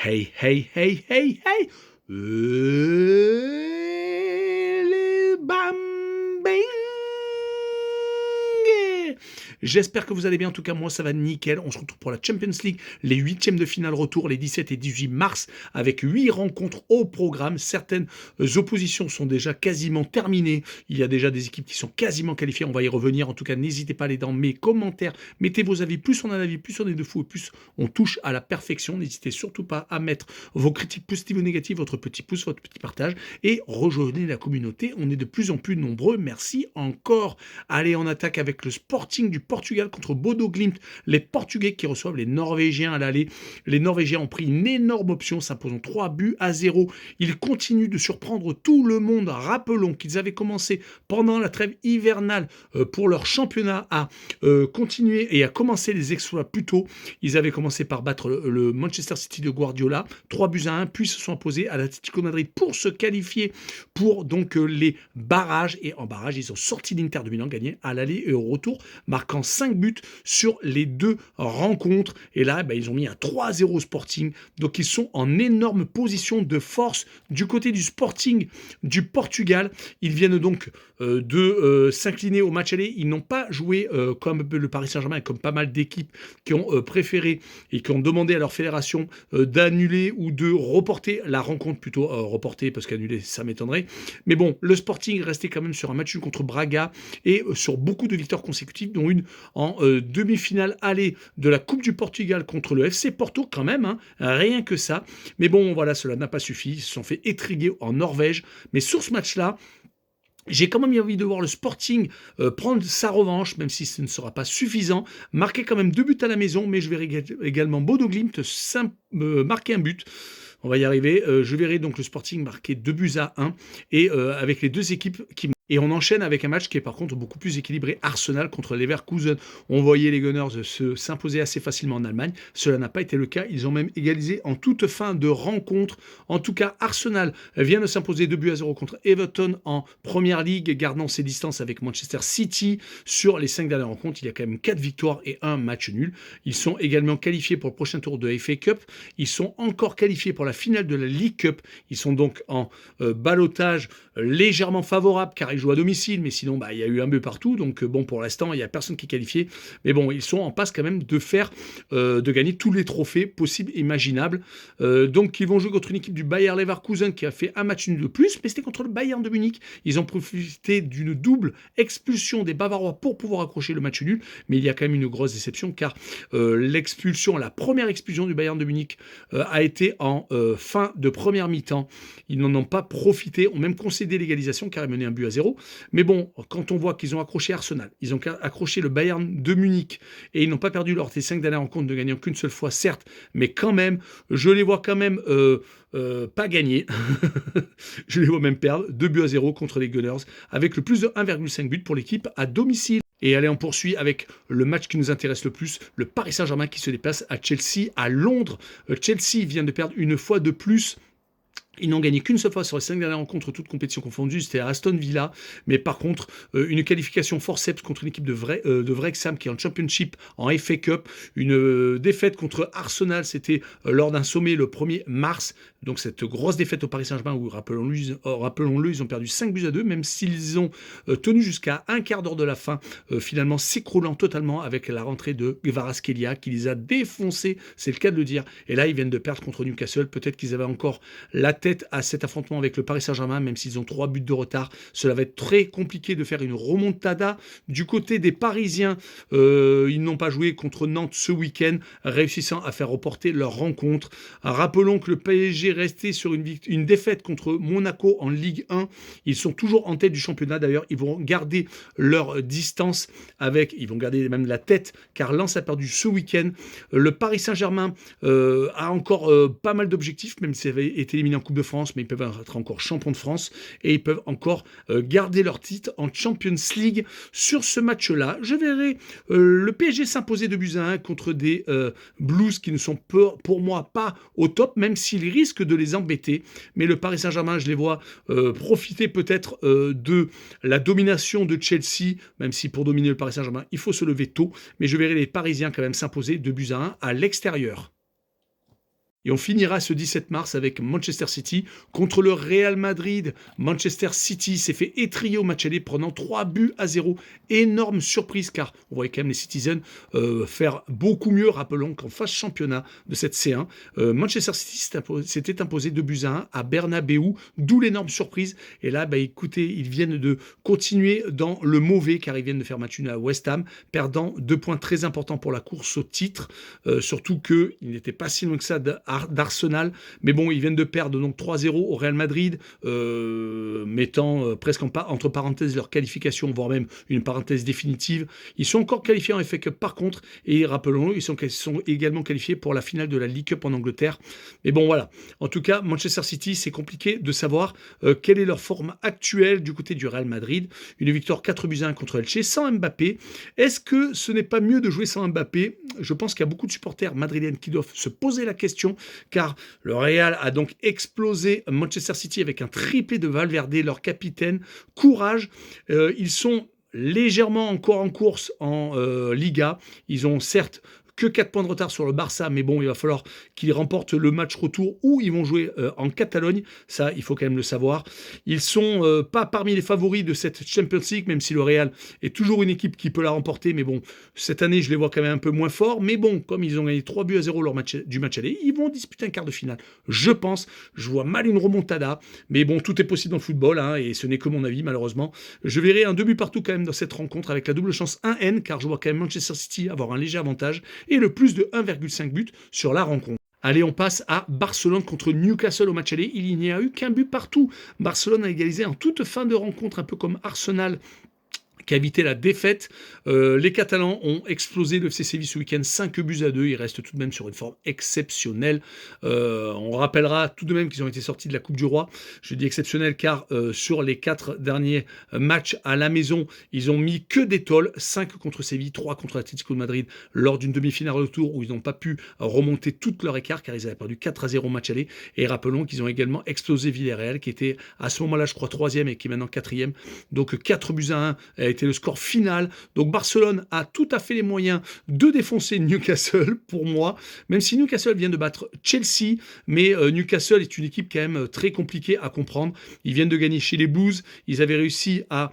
Hey, hey, hey, hey, hey! Les bam, bing! J'espère que vous allez bien. En tout cas, moi, ça va nickel. On se retrouve pour la Champions League, les huitièmes de finale retour, les 17 et 18 mars, avec 8 rencontres au programme. Certaines oppositions sont déjà quasiment terminées. Il y a déjà des équipes qui sont quasiment qualifiées. On va y revenir. En tout cas, n'hésitez pas à aller dans mes commentaires. Mettez vos avis. Plus on a d'avis, plus on est de fous, et plus on touche à la perfection. N'hésitez surtout pas à mettre vos critiques positives ou négatives, votre petit pouce, votre petit partage, et rejoignez la communauté. On est de plus en plus nombreux. Merci encore. Allez, on attaque avec le Sporting du Portugal contre Bodo Glimt. Les Portugais qui reçoivent les Norvégiens à l'aller. Les Norvégiens ont pris une énorme option, s'imposant 3-0. Ils continuent de surprendre tout le monde. Rappelons qu'ils avaient commencé pendant la trêve hivernale pour leur championnat à continuer et à commencer les exploits plus tôt. Ils avaient commencé par battre le Manchester City de Guardiola, 3-1, puis se sont imposés à l'Atlético Madrid pour se qualifier pour donc les barrages. Et en barrage, ils ont sorti l'Inter de Milan, gagné à l'aller et au retour, marquant 5 buts sur les 2 rencontres. Et là, ils ont mis un 3-0 Sporting. Donc, ils sont en énorme position de force du côté du Sporting du Portugal. Ils viennent donc de s'incliner au match aller. Ils n'ont pas joué comme le Paris Saint-Germain et comme pas mal d'équipes qui ont préféré et qui ont demandé à leur fédération d'annuler ou de reporter la rencontre, plutôt reporter parce qu'annuler ça m'étonnerait. Mais bon, le Sporting restait quand même sur un match nul contre Braga et sur beaucoup de victoires consécutives, dont une en demi-finale aller de la Coupe du Portugal contre le FC Porto quand même, hein, rien que ça. Mais bon, voilà, cela n'a pas suffi. Ils se sont fait étriguer en Norvège. Mais sur ce match-là, j'ai quand même eu envie de voir le Sporting prendre sa revanche, même si ce ne sera pas suffisant. Marquer quand même 2 buts à la maison, mais je verrai également Bodo Glimt marquer un but. On va y arriver. Je verrai donc le Sporting marquer 2-1 et avec les deux équipes qui... Et on enchaîne avec un match qui est par contre beaucoup plus équilibré. Arsenal contre Leverkusen. On voyait les Gunners s'imposer assez facilement en Allemagne. Cela n'a pas été le cas. Ils ont même égalisé en toute fin de rencontre. En tout cas, Arsenal vient de s'imposer 2-0 contre Everton en Première Ligue, gardant ses distances avec Manchester City. Sur les 5 dernières rencontres, il y a quand même 4 victoires et 1 match nul. Ils sont également qualifiés pour le prochain tour de FA Cup. Ils sont encore qualifiés pour la finale de la League Cup. Ils sont donc en ballottage légèrement favorable car ils jouent à domicile, mais sinon il y a eu un but partout, donc bon, pour l'instant il n'y a personne qui est qualifié, mais bon, ils sont en passe quand même de gagner tous les trophées possibles et imaginables. Donc ils vont jouer contre une équipe du Bayer Leverkusen qui a fait un match nul de plus, mais c'était contre le Bayern de Munich. Ils ont profité d'une double expulsion des Bavarois pour pouvoir accrocher le match nul, mais il y a quand même une grosse déception car la première expulsion du Bayern de Munich a été en fin de première mi-temps. Ils n'en ont pas profité, ont même concédé l'égalisation car ils menaient un but à 0. Mais bon, quand on voit qu'ils ont accroché Arsenal, ils ont accroché le Bayern de Munich et ils n'ont pas perdu lors des 5 dernières rencontres, ne gagnant qu'une seule fois, certes, mais quand même, je les vois quand même pas gagner. Je les vois même perdre 2-0 contre les Gunners avec le plus de 1,5 but pour l'équipe à domicile. Et allez, on poursuit avec le match qui nous intéresse le plus, le Paris Saint-Germain qui se déplace à Chelsea, à Londres. Chelsea vient de perdre une fois de plus. Ils n'ont gagné qu'une seule fois sur les 5 dernières rencontres, toutes compétitions confondues, c'était à Aston Villa. Mais par contre, une qualification forceps contre une équipe de Wrexham qui est en Championship, en FA Cup. Une défaite contre Arsenal, c'était lors d'un sommet le 1er mars. Donc cette grosse défaite au Paris Saint-Germain où, rappelons-le, ils ont perdu 5-2, même s'ils ont tenu jusqu'à un quart d'heure de la fin, finalement s'écroulant totalement avec la rentrée de Kvaratskhelia qui les a défoncés, c'est le cas de le dire. Et là, ils viennent de perdre contre Newcastle. Peut-être qu'ils avaient encore la tête à cet affrontement avec le Paris Saint-Germain, même s'ils ont 3 buts de retard. Cela va être très compliqué de faire une remontada. Du côté des Parisiens, ils n'ont pas joué contre Nantes ce week-end, réussissant à faire reporter leur rencontre. Rappelons que le PSG restait sur une défaite contre Monaco en Ligue 1. Ils sont toujours en tête du championnat. D'ailleurs, ils vont garder leur distance ils vont garder même la tête, car Lens a perdu ce week-end. Le Paris Saint-Germain a encore pas mal d'objectifs, même s'ils avaient été éliminés en Coupe de France, mais ils peuvent être encore champions de France et ils peuvent encore garder leur titre en Champions League. Sur ce match-là, je verrai le PSG s'imposer 2-1 contre des Blues qui ne sont pour moi pas au top, même s'ils risquent de les embêter. Mais le Paris Saint-Germain, je les vois profiter peut-être de la domination de Chelsea, même si pour dominer le Paris Saint-Germain, il faut se lever tôt. Mais je verrai les Parisiens quand même s'imposer 2-1 à l'extérieur. Et on finira ce 17 mars avec Manchester City contre le Real Madrid. Manchester City s'est fait étrier au match aller prenant 3-0. Énorme surprise car on voyait quand même les Citizens faire beaucoup mieux. Rappelons qu'en phase championnat de cette C1, Manchester City s'était imposé 2-1 à Bernabeu, d'où l'énorme surprise. Et là, écoutez, ils viennent de continuer dans le mauvais car ils viennent de faire match nul à West Ham, perdant 2 points très importants pour la course au titre. Surtout qu'il n'était pas si loin que ça d'Arsenal. Mais bon, ils viennent de perdre donc 3-0 au Real Madrid, mettant presque entre parenthèses leur qualification, voire même une parenthèse définitive. Ils sont encore qualifiés en FA Cup par contre, et rappelons-le, ils sont également qualifiés pour la finale de la League Cup en Angleterre. Mais bon, voilà. En tout cas, Manchester City, c'est compliqué de savoir quelle est leur forme actuelle du côté du Real Madrid. Une victoire 4-1 contre Elche, sans Mbappé. Est-ce que ce n'est pas mieux de jouer sans Mbappé? Je pense qu'il y a beaucoup de supporters madrilènes qui doivent se poser la question, car le Real a donc explosé Manchester City avec un triplé de Valverde, leur capitaine. Courage, ils sont légèrement encore en course en Liga. Ils ont certes que 4 points de retard sur le Barça, mais bon, il va falloir qu'ils remportent le match retour où ils vont jouer en Catalogne. Ça, il faut quand même le savoir. Ils sont pas parmi les favoris de cette Champions League, même si le Real est toujours une équipe qui peut la remporter. Mais bon, cette année, je les vois quand même un peu moins forts. Mais bon, comme ils ont gagné 3-0 du match aller, ils vont disputer un quart de finale. Je pense, je vois mal une remontada. Mais bon, tout est possible dans le football, hein, et ce n'est que mon avis, malheureusement. Je verrai un 2 buts partout quand même dans cette rencontre avec la double chance 1N, car je vois quand même Manchester City avoir un léger avantage et le plus de 1,5 but sur la rencontre. Allez, on passe à Barcelone contre Newcastle au match aller. Il n'y a eu qu'un but partout. Barcelone a égalisé en toute fin de rencontre, un peu comme Arsenal qui a évité la défaite. Les Catalans ont explosé le FC Séville ce week-end 5-2. Ils restent tout de même sur une forme exceptionnelle. On rappellera tout de même qu'ils ont été sortis de la Coupe du Roi. Je dis exceptionnel car sur les 4 derniers matchs à la maison, ils ont mis que des tolls. 5 contre Séville, 3 contre l'Atlético de Madrid lors d'une demi-finale retour où ils n'ont pas pu remonter tout leur écart car ils avaient perdu 4-0 au match aller. Et rappelons qu'ils ont également explosé Villarreal qui était à ce moment-là, je crois, 3e et qui est maintenant 4e. Donc 4-1 a été le score final. Donc Barcelone a tout à fait les moyens de défoncer Newcastle pour moi, même si Newcastle vient de battre Chelsea, mais Newcastle est une équipe quand même très compliquée à comprendre. Ils viennent de gagner chez les Blues, ils avaient réussi à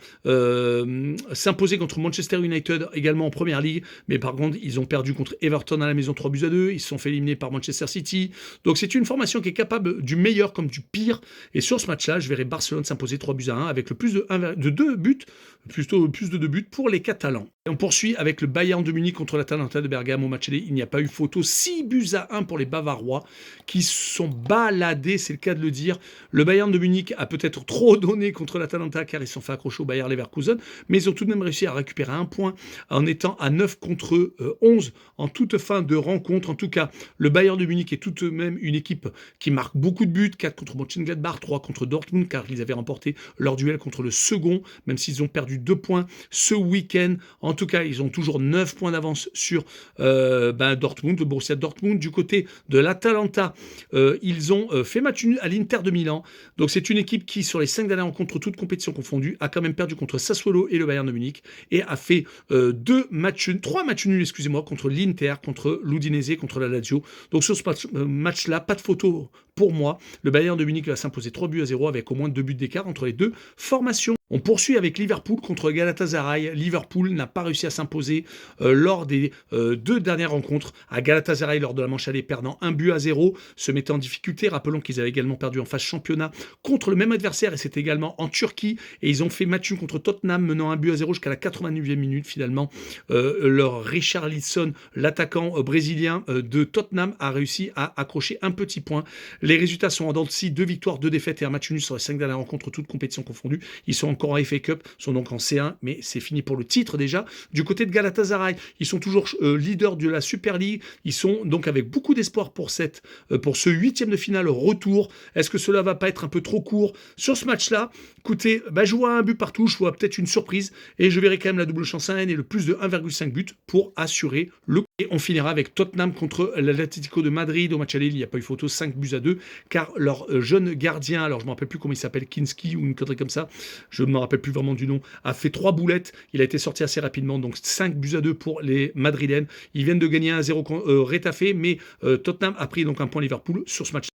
s'imposer contre Manchester United également en Première Ligue, mais par contre ils ont perdu contre Everton à la maison 3-2, ils se sont fait éliminer par Manchester City. Donc c'est une formation qui est capable du meilleur comme du pire, et sur ce match-là, je verrai Barcelone s'imposer 3-1 avec le plus de 2 buts, plutôt plus de 2 buts pour les Catalans. Et on poursuit avec le Bayern de Munich contre l'Atalanta de Bergame au match aller. Il n'y a pas eu photo. 6-1 pour les Bavarois qui sont baladés, c'est le cas de le dire. Le Bayern de Munich a peut-être trop donné contre l'Atalanta car ils se sont fait accrocher au Bayer Leverkusen, mais ils ont tout de même réussi à récupérer un point en étant à 9 contre 11 en toute fin de rencontre. En tout cas, le Bayern de Munich est tout de même une équipe qui marque beaucoup de buts. 4 contre Mönchengladbach, 3 contre Dortmund car ils avaient remporté leur duel contre le second, même s'ils ont perdu 2 points ce week-end. En tout cas, ils ont toujours 9 points d'avance sur Dortmund, le Borussia Dortmund. Du côté de l'Atalanta, ils ont fait match nul à l'Inter de Milan. Donc c'est une équipe qui, sur les 5 dernières rencontres, toutes compétitions confondues, a quand même perdu contre Sassuolo et le Bayern de Munich et a fait 3 matchs nuls, contre l'Inter, contre l'Udinese, contre la Lazio. Donc sur ce match-là, pas de photo pour moi. Le Bayern de Munich va s'imposer 3-0 avec au moins 2 buts d'écart entre les deux formations. On poursuit avec Liverpool contre Galatasaray. Liverpool n'a pas réussi à s'imposer lors des 2 dernières rencontres. À Galatasaray, lors de la manche aller, perdant 1-0, se mettant en difficulté. Rappelons qu'ils avaient également perdu en phase championnat contre le même adversaire et c'était également en Turquie. Et ils ont fait match nul contre Tottenham, menant 1-0 jusqu'à la 89e minute. Finalement, leur Richarlison, l'attaquant brésilien de Tottenham, a réussi à accrocher un petit point. Les résultats sont en dents de scie, 2 victoires, 2 défaites et un match nul sur les 5 dernières rencontres, toutes compétitions confondues. Ils sont encore en FA Cup, sont donc en C1, mais c'est fini pour le titre déjà. Du côté de Galatasaray, ils sont toujours leaders de la Super League. Ils sont donc avec beaucoup d'espoir pour ce 8e de finale retour. Est-ce que cela va pas être un peu trop court sur ce match-là? Écoutez, je vois un but partout, je vois peut-être une surprise et je verrai quand même la double chance 1N et le plus de 1,5 but pour assurer le Et on finira avec Tottenham contre l'Atlético de Madrid. Au match aller, il n'y a pas eu photo, 5-2, car leur jeune gardien, alors je ne me rappelle plus comment il s'appelle, Kinski ou une connerie comme ça, je ne me rappelle plus vraiment du nom, a fait 3 boulettes. Il a été sorti assez rapidement, donc 5-2 pour les Madrilènes. Ils viennent de gagner 1-0 Rétafé, mais Tottenham a pris donc un point Liverpool sur ce match.